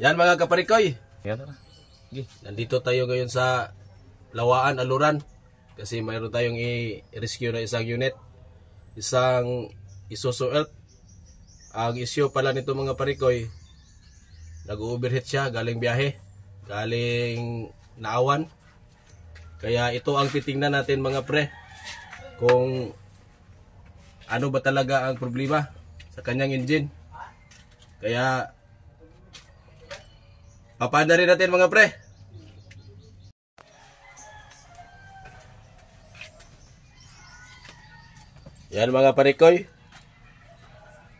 Yan mga kaparikoy. Yan na. Nandito tayo ngayon sa Lawaan, Aluran. Kasi mayroon tayong i-rescue na isang unit. Isang Isuzu Elf. Ang issue pala nito mga parikoy, nag-overheat siya galing biyahe, galing Naawan. Kaya ito ang titingnan natin mga pre, kung ano ba talaga ang problema sa kanyang engine. Kaya papaanda rin natin mga pre. Yan mga parikoy,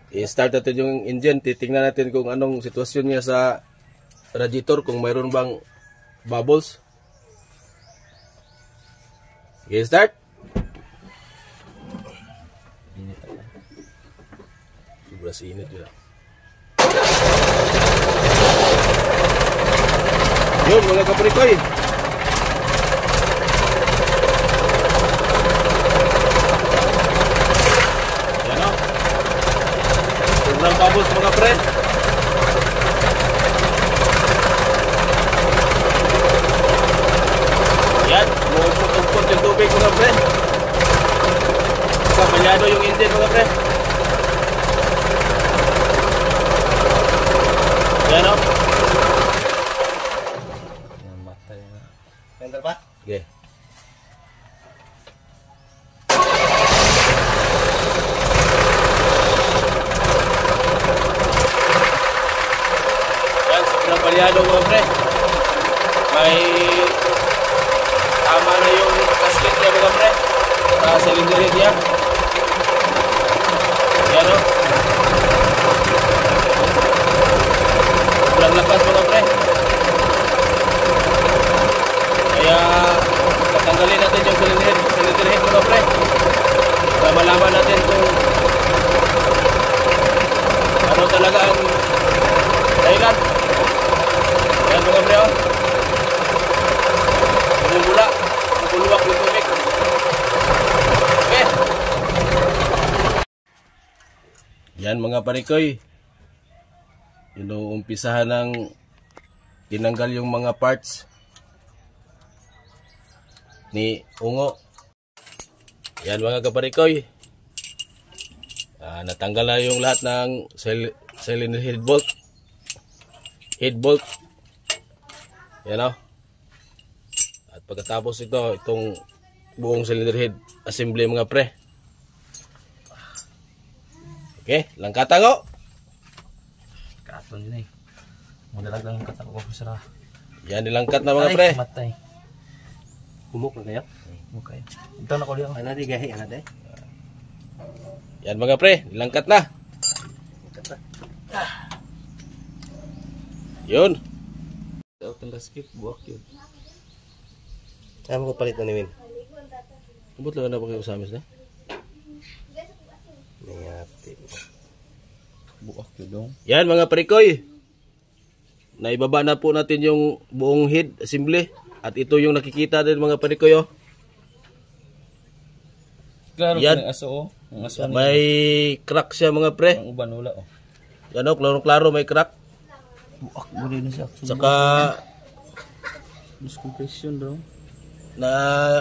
i-start natin yung engine. Titingnan natin kung anong sitwasyon niya sa radiator, kung mayroon bang bubbles. Okay, start. Sobrang init yun. Yun mga kaparikoy, sobrang bubbles mga pre. Yan, umuupot-upot yung tubig mga pre. Kapalyado yung engine mga pre. Yan o. Enter pa? Okay. Palyado mga pre, may tama na yung gasket niya mga pre, sa cylinder head niya. Yan o, sobrang lakas mga pre. Kaya tatanggalin natin yung cylinder head mga pre, para malaman natin kung ano talaga ang dahilan. Yan mga pre, bumubula, bumuluwak yung tubig. Okay. Yan mga parikoy, inuumpisahan ng tinanggal yung mga parts ni Ungo. Yan mga kaparikoy, natanggal na yung lahat ng cylinder head bolt. Yan o. At pagkatapos ito, itong buong cylinder head assembly mga pre. Okay, langkatan ko. Katon din eh. Madalag lang yung katak ko sa. Yan, nilangkat na mga pre. Matay. Humok na kayo? Humok kayo. Ito na ko liyan. Ano di gahi, ano di? Yan mga pre, nilangkat na. Yun. Out ng gasket, buwak yun. Saan mo ko palit na niwin? Kubot lang na pa kayo usamis na? Nangyatin. Buwak yun dong. Yan mga parikoy, naibaba na po natin yung buong head assembly. At ito yung nakikita din mga parikoy oh. Klaro yan, yung aso oh. May crack siya mga pre. Ang uban wala oh. Yan oh, klaro may crack. Buak mo rin siya. Saka miscompression daw. Na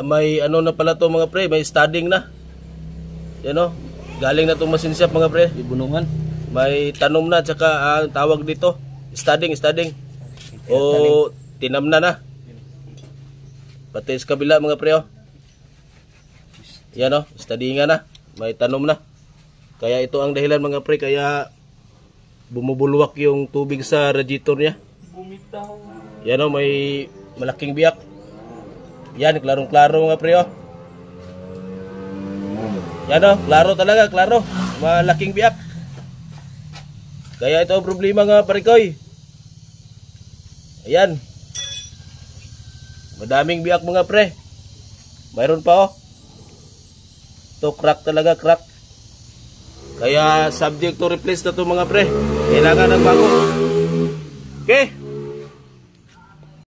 may ano na pala to mga pre, may studding na. Yan o, galing na itong machine shop mga pre. Ibunungan. May tanom na, tsaka tawag dito, studding. O tinamna na. Pati sa kabila mga pre oh. Yan o, studdingan na, may tanom na. Kaya ito ang dahilan mga pre, kaya bumubulwak yung tubig sa radiator niya. Bumitaw. Yan o, may malaking biyak. Yan, klarong-klaro mga pre oh. Yan o, klaro talaga, klaro. Malaking biyak. Kaya ito ang problema nga parikoy. Ayan. Madaming biyak mga pre. Mayroon pa oh. Ito crack talaga, crack. Kaya subject to replace na ito mga pre. Kailangan ng bago. Okay.